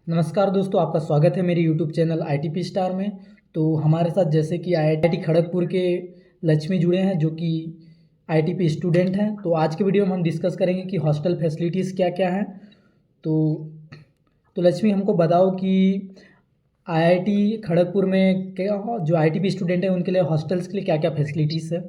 नमस्कार दोस्तों, आपका स्वागत है मेरे यूट्यूब चैनल आईटीपी स्टार में। तो हमारे साथ जैसे कि आईआईटी खड़गपुर के लक्ष्मी जुड़े हैं, जो कि आईटीपी स्टूडेंट हैं। तो आज के वीडियो में हम डिस्कस करेंगे कि हॉस्टल फैसिलिटीज़ क्या क्या हैं। तो तो लक्ष्मी, हमको बताओ कि आईआईटी खड़गपुर में क्या जो आईटीपी स्टूडेंट हैं उनके लिए हॉस्टल्स के लिए क्या क्या फैसिलिटीज़ है।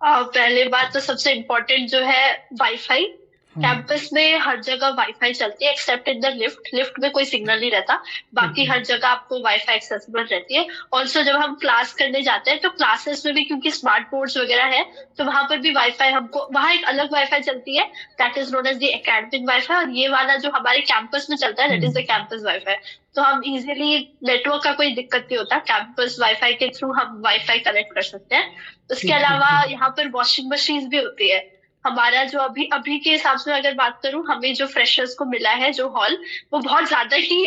पहले बात तो सबसे इम्पोर्टेंट जो है वाईफाई। हाँ। कैंपस में हर जगह वाईफाई चलती है accept in the lift. Lift में कोई सिग्नल नहीं रहता, ठीक बाकी है। हर जगह आपको वाईफाई एक्सेसिबल रहती है। ऑल्सो जब हम क्लास करने जाते हैं तो क्लासेस में भी क्योंकि स्मार्ट बोर्ड्स वगैरह है, तो वहां पर भी वाईफाई हमको वहां एक अलग वाईफाई चलती है, that is known as the academic wifi. और ये वाला जो हमारे कैंपस में चलता है that is the campus wifi. तो हम इजीली नेटवर्क का कोई दिक्कत नहीं होता, कैंपस वाईफाई के थ्रू हम वाईफाई कनेक्ट कर सकते हैं। उसके ठीक ठीक अलावा ठीक। यहाँ पर वॉशिंग मशीन भी होती है। हमारा जो अभी अभी के हिसाब से अगर बात करूं, हमें जो फ्रेशर्स को मिला है जो हॉल, वो बहुत ज्यादा ही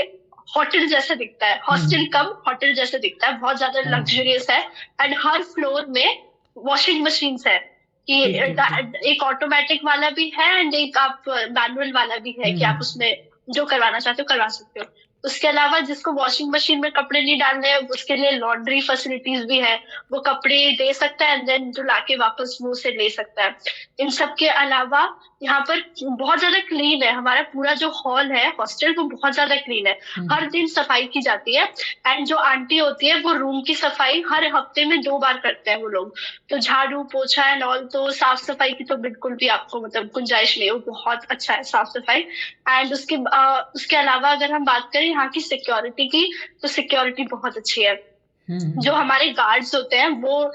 होटल जैसा दिखता है। हॉस्टल कम होटल जैसा दिखता है, बहुत ज्यादा हाँ हाँ। लग्जरियस है। एंड हर फ्लोर में वॉशिंग मशीन्स है कि ठीक ठीक ठीक। एक ऑटोमेटिक वाला भी है एंड एक आप मैनुअल वाला भी है कि आप हम्म। उसमें जो करवाना चाहते हो करवा सकते हो। उसके अलावा जिसको वॉशिंग मशीन में कपड़े नहीं डालने हैं उसके लिए लॉन्ड्री फैसिलिटीज भी है। वो कपड़े दे सकता है एंड देन धुला के वापस मुंह से ले सकता है। इन सब के अलावा यहाँ पर बहुत ज्यादा क्लीन है। हमारा पूरा जो हॉल है हॉस्टल वो बहुत ज्यादा क्लीन है। हम्म। हर दिन सफाई की जाती है। एंड जो आंटी होती है वो रूम की सफाई हर हफ्ते में 2 बार करते हैं वो लोग। तो झाड़ू पोछा एंड ऑल, तो साफ सफाई की तो बिल्कुल भी आपको मतलब गुंजाइश नहीं है, वो बहुत अच्छा है साफ सफाई। एंड उसके अलावा अगर हम बात करें यहाँ की सिक्योरिटी की, तो सिक्योरिटी बहुत अच्छी है। जो हम्म। हमारे गार्ड्स होते हैं वो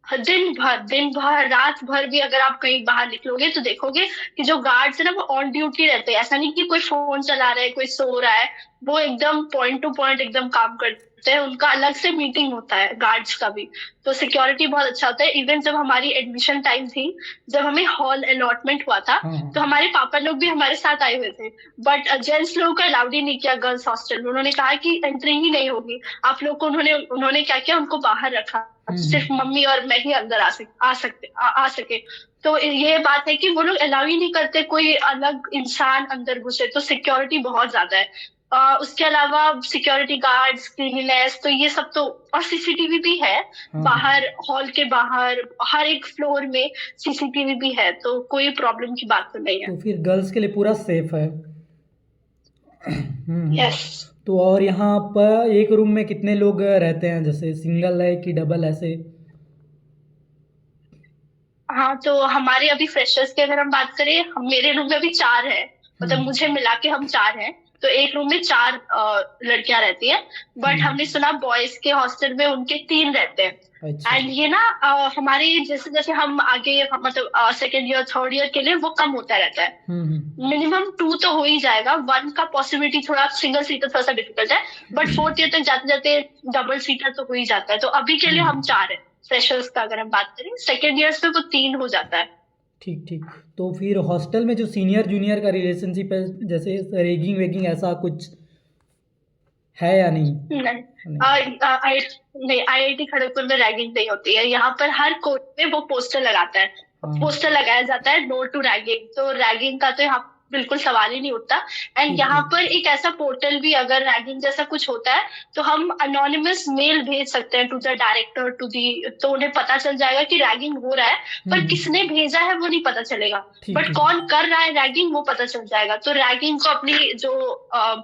दिन भर रात भर भी अगर आप कहीं बाहर निकलोगे तो देखोगे कि जो गार्ड्स है ना वो ऑन ड्यूटी रहते हैं। ऐसा नहीं कि कोई फोन चला रहा है कोई सो रहा है, वो एकदम पॉइंट टू पॉइंट एकदम काम करते हैं। उनका अलग से मीटिंग होता है गार्ड्स का भी। तो सिक्योरिटी बहुत अच्छा होता है। इवन जब हमारी एडमिशन टाइम थी, जब हमें हॉल अलॉटमेंट हुआ था, हाँ हाँ। तो हमारे पापा लोग भी हमारे साथ आए हुए थे। बट जेंट्स लोगों को अलाउड ही नहीं किया गर्ल्स हॉस्टल में। उन्होंने कहा कि एंट्री ही नहीं होगी आप लोग को। उन्होंने उन्होंने क्या किया, उनको बाहर रखा। सिर्फ हम्म। मम्मी और मैं ही अंदर आ सके। तो ये बात है कि वो लोग अलाउ ही नहीं करते कोई अलग इंसान अंदर घुसे। तो सिक्योरिटी बहुत ज्यादा है। उसके अलावा सिक्योरिटी गार्ड्स क्लीनिनेस तो ये सब तो, और सीसीटीवी भी है हाँ हाँ। बाहर। हॉल के बाहर हर एक फ्लोर में सीसीटीवी भी है, तो कोई प्रॉब्लम की बात तो नहीं है। तो फिर गर्ल्स के लिए पूरा सेफ है। यस। तो और यहाँ पर एक रूम में कितने लोग रहते हैं, जैसे सिंगल है कि डबल ऐसे। हाँ, तो हमारे अभी फ्रेशर्स की अगर हम बात करें, मेरे रूम में अभी 4 है। मतलब हम्म। मुझे मिला के हम 4 हैं। तो एक रूम में 4 लड़कियां रहती हैं। बट हमने हम्म। सुना बॉयज के हॉस्टल में उनके 3 रहते हैं। अच्छा। एंड ये ना हमारे जैसे जैसे हम आगे मतलब सेकेंड ईयर थर्ड ईयर के लिए वो कम होता रहता है। मिनिमम 2 तो हो ही जाएगा, 1 का पॉसिबिलिटी थोड़ा सिंगल सीटर थोड़ा सा डिफिकल्ट है। बट फोर्थ ईयर तक जाते जाते डबल सीटर तो हो ही जाता है। तो अभी के लिए हम हम्म। 4 है। फ्रेशर्स का अगर हम बात करें, सेकेंड ईयर में वो 3 हो जाता है। ठीक ठीक। तो फिर हॉस्टल में जो सीनियर जूनियर का रिलेशनशिप है, जैसे रेगिंग वेगिंग ऐसा कुछ है या नहीं। नहीं। नहीं। नहीं, आईआईटी खड़गपुर में रैगिंग नहीं होती है। यहाँ पर हर कोर्ट में वो पोस्टर लगाता है, हाँ। पोस्टर लगाया जाता है नो टू रैगिंग। तो रैगिंग का तो यहाँ बिल्कुल सवाल ही नहीं उठता। एंड ठीक यहाँ ठीक। पर एक ऐसा पोर्टल भी, अगर रैगिंग जैसा कुछ होता है तो हम अनोनिमस मेल भेज सकते हैं टू द डायरेक्टर टू दी। तो उन्हें पता चल जाएगा कि रैगिंग हो रहा है, पर किसने भेजा है वो नहीं पता चलेगा। ठीक बट ठीक। कौन कर रहा है रैगिंग वो पता चल जाएगा। तो रैगिंग को अपनी जो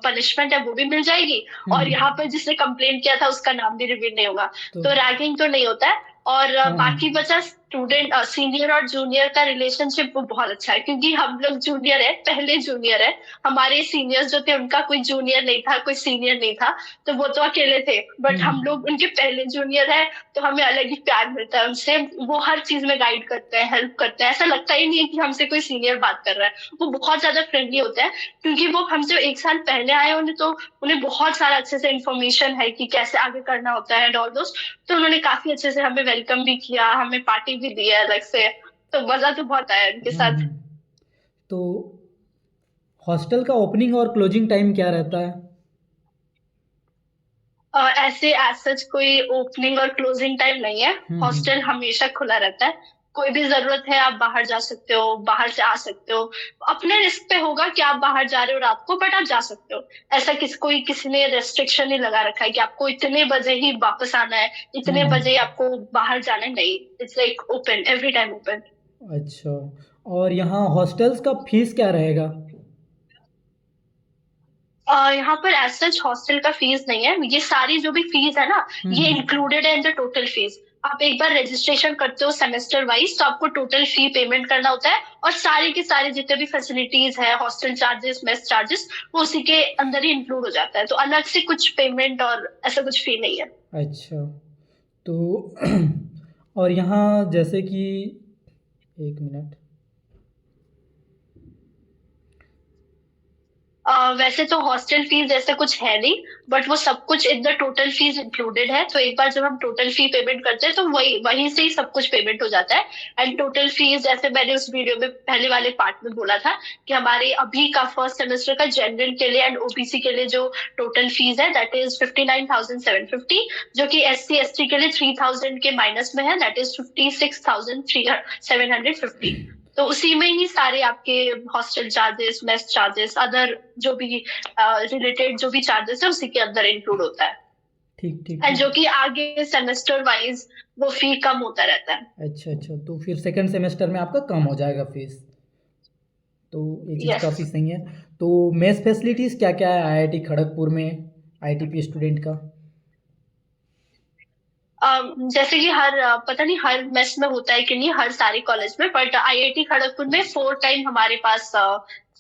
पनिशमेंट है वो भी मिल जाएगी। और यहाँ पर जिसने कंप्लेन किया था उसका नाम भी रिवील नहीं होगा। तो तो रैगिंग तो नहीं होता है। और हाँ हाँ। बाकी बचा स्टूडेंट सीनियर और जूनियर का रिलेशनशिप, वो बहुत अच्छा है क्योंकि हम लोग जूनियर है, पहले जूनियर है। हमारे सीनियर्स जो थे उनका कोई जूनियर नहीं था, कोई सीनियर नहीं था। तो वो तो अकेले थे। बट हम लोग उनके पहले जूनियर है, तो हमें अलग ही प्यार मिलता है उनसे। वो हर चीज में गाइड करते हैं, हेल्प करते हैं। ऐसा लगता ही नहीं है कि हमसे कोई सीनियर बात कर रहा है। वो बहुत ज्यादा फ्रेंडली होते हैं क्योंकि वो हमसे 1 साल पहले आए। उन्हें तो उन्हें बहुत सारा अच्छे से इन्फॉर्मेशन है कि कैसे आगे करना होता है एंड ऑल दोस्त। तो उन्होंने काफी अच्छे से हमें वेलकम भी किया, हमें पार्टी भी दी है अलग से। तो मजा तो बहुत आया उनके साथ। तो हॉस्टल का ओपनिंग और क्लोजिंग टाइम क्या रहता है। ऐसे एज सच कोई ओपनिंग और क्लोजिंग टाइम नहीं है। हॉस्टल हमेशा खुला रहता है। कोई भी जरूरत है आप बाहर जा सकते हो, बाहर से आ सकते हो। अपने रिस्क पे होगा कि आप बाहर जा रहे हो रात को, बट आप जा सकते हो। ऐसा किसी ने रेस्ट्रिक्शन नहीं लगा रखा है कि आपको इतने बजे ही वापस आना है, इतने बजे ही आपको बाहर जाना है। नहीं, it's like open, every time open. अच्छा, और यहाँ हॉस्टल्स का फीस क्या रहेगा? यहाँ पर एज सच हॉस्टल का फीस नहीं है। ये सारी जो भी फीस है ना, ये हम्म। इंक्लूडेड है इन द टोटल फीस। आप एक बार रजिस्ट्रेशन करते हो सेमेस्टर वाइज, तो आपको टोटल फी पेमेंट करना होता है, और सारी की सारी जितने भी फैसिलिटीज है, हॉस्टल चार्जेस, मेस चार्जेस, वो उसी के अंदर ही इंक्लूड हो जाता है। तो अलग से कुछ पेमेंट और ऐसा कुछ फी नहीं है। अच्छा, तो और यहाँ जैसे कि, एक मिनट। वैसे तो हॉस्टल फीस जैसे कुछ है नहीं, बट वो सब कुछ in the total fees included है। तो एक बार जब हम टोटल फी पेमेंट करते हैं तो वही वहीं से ही सब कुछ पेमेंट हो जाता है। एंड टोटल फीस, जैसे मैंने उस वीडियो में पहले वाले पार्ट में बोला था, कि हमारे अभी का फर्स्ट सेमेस्टर का जनरल के लिए एंड ओबीसी के लिए जो टोटल फीस है, दैट इज 59,750, जो कि SC ST के लिए 3,000 के माइनस में है, दैट इज 56,750। तो उसी में ही सारे आपके hostel charges, mess charges, other जो भी रिलेटेड जो भी चार्जेस है, उसी के अंदर इंक्लूड होता है। ठीक ठीक एंड ठीक। जो कि आगे सेमेस्टर वाइज वो फी कम होता रहता है। अच्छा अच्छा, तो फिर सेकंड सेमेस्टर में आपका कम हो जाएगा फीस, तो ये चीज़ यस। काफ़ी सही है। तो मेस फैसिलिटीज़ क्या क्या है आईआईटी खड़गपुर में आईटीपी स्टूडेंट का? जैसे कि पता नहीं हर मेस में होता है कि नहीं, हर सारे कॉलेज में, बट IIT खड़गपुर में 4 टाइम हमारे पास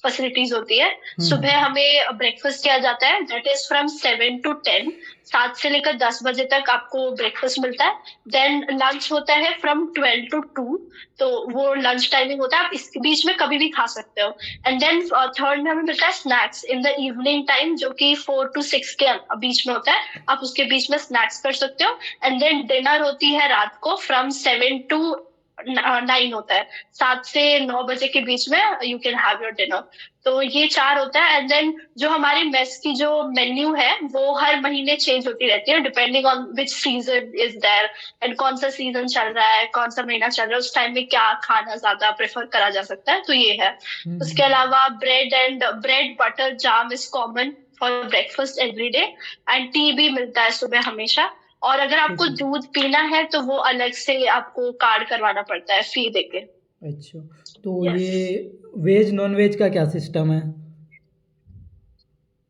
फैसिलिटीज होती है। सुबह हमें ब्रेकफास्ट किया जाता है, दैट इज फ्रॉम 7 to 10। 7 से लेकर 10 बजे तक आपको ब्रेकफास्ट मिलता है। देन लंच होता है फ्रॉम 12 to 2। तो वो लंच टाइमिंग होता है, आप इसके बीच में कभी भी खा सकते हो। एंड देन थर्ड में हमें मिलता है snacks in the evening time, जो कि 4 to 6 के बीच में होता है। आप उसके बीच में स्नैक्स कर सकते हो। एंड देन डिनर होती है रात को फ्रॉम 7 to 9 होता है। 7 से 9 बजे के बीच में you can have your dinner. तो ये 4 होता है। एंड देन जो हमारे मेस की जो मेन्यू है, वो हर महीने चेंज होती रहती है, depending on which season is there, and कौन सा सीजन चल रहा है, कौन सा महीना चल रहा है, उस टाइम में क्या खाना ज्यादा प्रेफर करा जा सकता है। तो ये है। उसके अलावा bread butter jam is common for breakfast every day. And T भी मिलता है सुबह हमेशा। और अगर ठीक आपको है। दूध पीना है तो वो अलग से आपको कार्ड करवाना पड़ता है फी देके। अच्छा, तो यस। ये वेज नॉन वेज का क्या सिस्टम है?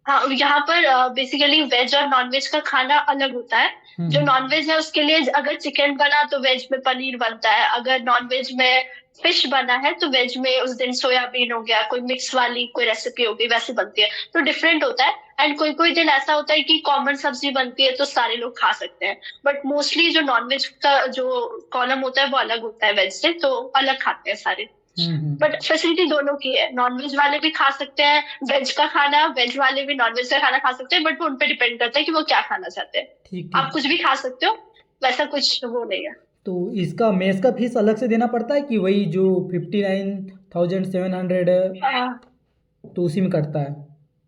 हाँ, यहाँ पर बेसिकली वेज और नॉन वेज का खाना अलग होता है। जो नॉन वेज है उसके लिए अगर चिकन बना तो वेज में पनीर बनता है, अगर नॉन वेज में फिश बना है तो वेज में उस दिन सोयाबीन हो गया, कोई मिक्स वाली कोई रेसिपी हो गई, वैसे बनती है। तो डिफरेंट होता है। एंड कोई कोई दिन ऐसा होता है कि कॉमन सब्जी बनती है तो सारे लोग खा सकते हैं। बट मोस्टली जो नॉन वेज का जो कॉलम होता है वो अलग होता है वेज से, तो अलग खाते हैं सारे। बट फैसिलिटी दोनों की है, नॉन वेज वाले भी खा सकते हैं वेज का खाना, वेज वाले भी नॉन वेज का खाना खा सकते हैं, बट वो उन पे डिपेंड करता है कि वो क्या खाना चाहते हैं। ठीक आप ठीक। कुछ भी खा सकते हो, वैसा कुछ वो नहीं है। तो इसका मेस का फीस अलग से देना पड़ता है कि वही जो 59,700 है हाँ। तो उसी में कटता है?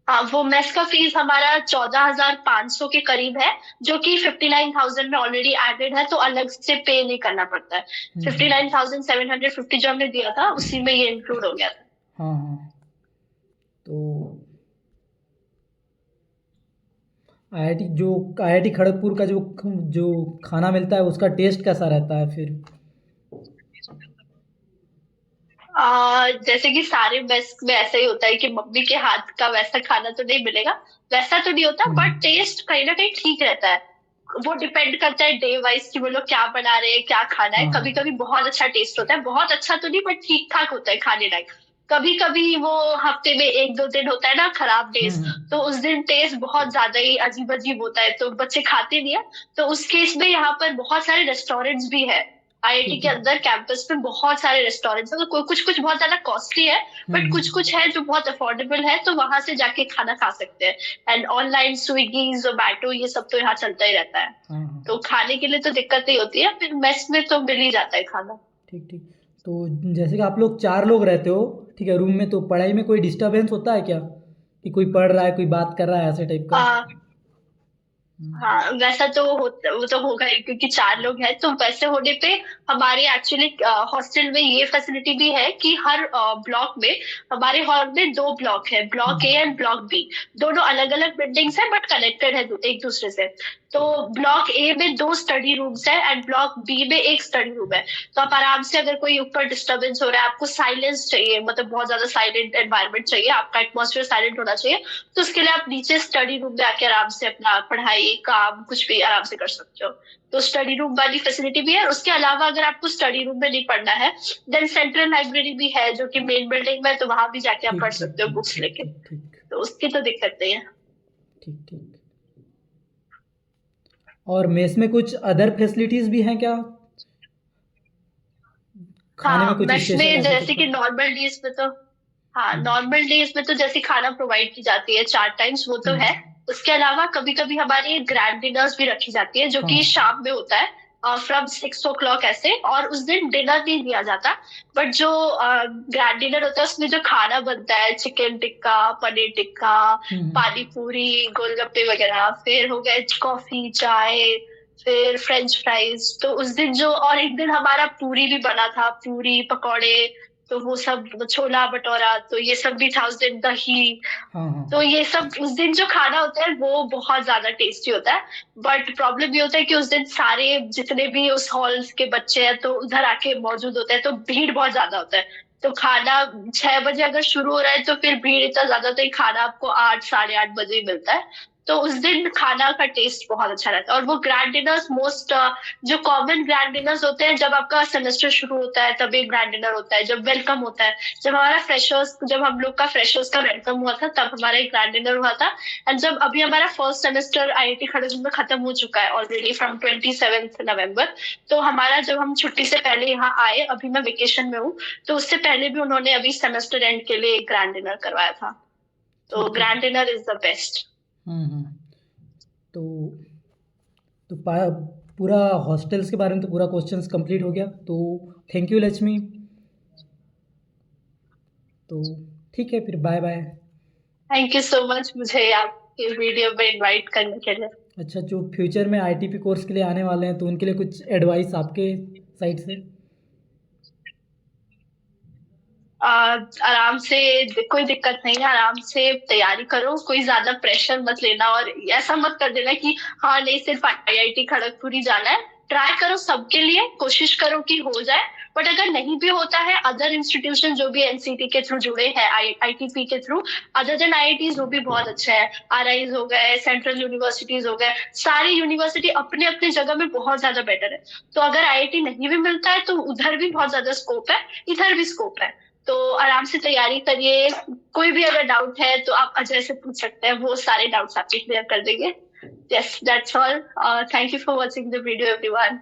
हाँ, वो मेस का फीस हमारा 14,500 के करीब है, जो कि 59,000 में ऑलरेडी एडेड है, तो अलग से पे नहीं करना पड़ता है। 59,750 जो हमने दिया था उसी में ये इंक्लूड हो गया था। हाँ हाँ। तो आईआईटी खड़गपुर का जो खाना मिलता है उसका टेस्ट कैसा रहता है फिर? जैसे कि सारे मेस में ऐसा ही होता है कि मम्मी के हाथ का वैसा खाना तो नहीं मिलेगा, वैसा तो नहीं होता, बट टेस्ट कहीं ना कहीं ठीक रहता है। वो डिपेंड करता है डे वाइज कि वो लोग क्या बना रहे हैं, क्या खाना है। हाँ कभी कभी बहुत अच्छा टेस्ट होता है, बहुत अच्छा तो नहीं बट ठीक ठाक होता है खाने लायक। कभी कभी वो हफ्ते में 1-2 दिन होता है ना खराब डेज, तो उस दिन टेस्ट बहुत ज्यादा ही अजीब अजीब होता है, तो बच्चे खाते नहीं है। तो उस केस में यहाँ पर बहुत सारे रेस्टोरेंट्स भी है। IIT ठीक के है। अंदर कैंपस में बहुत सारे रेस्टोरेंट्स हैं, तो कुछ कुछ बहुत ज्यादा कॉस्टली है, बट कुछ कुछ है जो बहुत अफोर्डेबल है, तो वहां से जाके खाना खा सकते हैं। एंड ऑनलाइन स्विगी जोमेटो ये सब तो यहाँ चलता ही रहता है। हाँ हाँ। तो खाने के लिए तो दिक्कत नहीं होती है, फिर मेस में तो मिल ही जाता है खाना। ठीक ठीक। तो जैसे कि आप लोग 4 लोग रहते हो, ठीक है, रूम में, तो पढ़ाई में कोई डिस्टरबेंस होता है क्या, कि कोई पढ़ रहा है कोई बात कर रहा है ऐसे टाइप का? आ, हाँ, वैसा तो वो तो होगा ही क्योंकि 4 लोग हैं, तो वैसे होने पे हमारे एक्चुअली हॉस्टल में ये फैसिलिटी भी है कि हर ब्लॉक में, हमारे हॉल में 2 ब्लॉक है, block A and block B. दोनों अलग-अलग बिल्डिंग्स हैं बट कनेक्टेड है एक दूसरे से। तो ब्लॉक ए में 2 स्टडी रूम्स है एंड ब्लॉक बी में 1 स्टडी रूम है। तो आप आराम से, अगर कोई ऊपर डिस्टर्बेंस हो रहा है, आपको साइलेंस चाहिए, मतलब बहुत ज्यादा साइलेंट एनवायरनमेंट चाहिए, आपका एटमॉस्फेयर साइलेंट होना चाहिए, तो उसके लिए आप नीचे स्टडी रूम में आके आराम से अपना पढ़ाई काम कुछ भी आराम से कर सकते हो। तो स्टडी रूम वाली फैसिलिटी भी है। उसके अलावा अगर आपको स्टडी रूम में नहीं पढ़ना है, देन सेंट्रल लाइब्रेरी भी है जो कि मेन बिल्डिंग में है, तो वहां भी जाके आप ठीक पढ़ ठीक सकते हो ठीक बुक्स ठीक लेके। ठीक ठीक तो उसकी तो दिक्कत नहीं है। ठीक ठीक। और मेस में कुछ अदर फैसिलिटीज भी हैं क्या? खाने में हाँ, कुछ मेस स्पेशल में ऐसा कुछ जैसे कि बात? नॉर्मल डेज में तो, हाँ, हम्म नॉर्मल डेज में तो जैसे खाना प्रोवाइड की जाती है 4 टाइम्स, वो तो है। हम्म, उसके अलावा कभी कभी हमारी ग्रैंड डिनर्स भी रखी जाती है जो हाँ कि शाम में होता है, फ्रॉम 6 o'clock ऐसे, और उस दिन डिनर नहीं दिया जाता। बट जो ग्रैंड डिनर होता है उसमें जो खाना बनता है, चिकन टिक्का, पनीर टिक्का, पानी हम्म, पूरी, गोलगप्पे वगैरह, फिर हो गए कॉफी चाय, फिर फ्रेंच फ्राइज। तो उस दिन जो, और एक दिन हमारा पूरी भी बना था, पूरी पकौड़े, तो वो सब, छोला भटूरा, तो ये सब भी था उस दिन, दही। हाँ हाँ तो ये सब उस दिन जो खाना होता है वो बहुत ज्यादा टेस्टी होता है। बट प्रॉब्लम ये होता है कि उस दिन सारे जितने भी उस हॉल्स के बच्चे हैं तो उधर आके मौजूद होते हैं, तो भीड़ बहुत ज्यादा होता है। तो खाना 6 बजे अगर शुरू हो रहा है तो फिर भीड़ इतना ज्यादा होता है कि खाना आपको 8 साढ़े 8 बजे ही मिलता है। तो उस दिन खाना का टेस्ट बहुत अच्छा रहता है। और वो ग्रैंड डिनर्स मोस्ट, जो कॉमन ग्रैंड डिनर्स होते हैं, जब आपका सेमेस्टर शुरू होता है तब एक ग्रैंड डिनर होता है, जब वेलकम होता है, जब हम लोग का फ्रेशर्स का वेलकम हुआ था तब हमारा एक ग्रैंड डिनर हुआ था। एंड जब अभी हमारा फर्स्ट सेमेस्टर आईआईटी खड़गपुर में खत्म हो चुका है ऑलरेडी फ्रॉम 27 नवंबर, तो हमारा जब हम छुट्टी से पहले यहाँ आए, अभी मैं वेकेशन में हूँ, तो उससे पहले भी उन्होंने अभी सेमेस्टर एंड के लिए एक ग्रैंड डिनर करवाया था। तो ठीक है। Grand dinner is the best. Hmm. तो तो पूरा हॉस्टल्स के बारे में तो पूरा क्वेश्चंस कंप्लीट हो गया, तो थैंक यू लक्ष्मी। तो ठीक है, फिर bye bye. Thank you so much मुझे आपके वीडियो में इनवाइट करने के लिए। अच्छा, जो फ्यूचर में आईटीपी कोर्स के लिए आने वाले हैं तो उनके लिए कुछ एडवाइस आपके साइड से? आराम से, कोई दिक्कत नहीं है, आराम से तैयारी करो, कोई ज्यादा प्रेशर मत लेना, और ऐसा मत कर देना कि हाँ नहीं सिर्फ आईआईटी खड़गपुर ही जाना है। ट्राई करो सबके लिए, कोशिश करो कि हो जाए। बट अगर नहीं भी होता है, अदर इंस्टीट्यूशन जो भी एनसीटी के थ्रू जुड़े हैं, आईटीपी के थ्रू, अदर देन आईआईटीज, वो भी बहुत अच्छे हैं। आरआईज हो गए, सेंट्रल यूनिवर्सिटीज हो गए, सारी यूनिवर्सिटी अपने अपने जगह में बहुत ज्यादा बेटर है। तो अगर आईआईटी नहीं भी मिलता है तो उधर भी बहुत ज्यादा स्कोप है, इधर भी स्कोप है। तो आराम से तैयारी करिए। कोई भी अगर डाउट है तो आप अजय से पूछ सकते हैं, वो सारे डाउट्स आपके क्लियर कर देंगे। Yes, that's all. Thank you for watching the video everyone.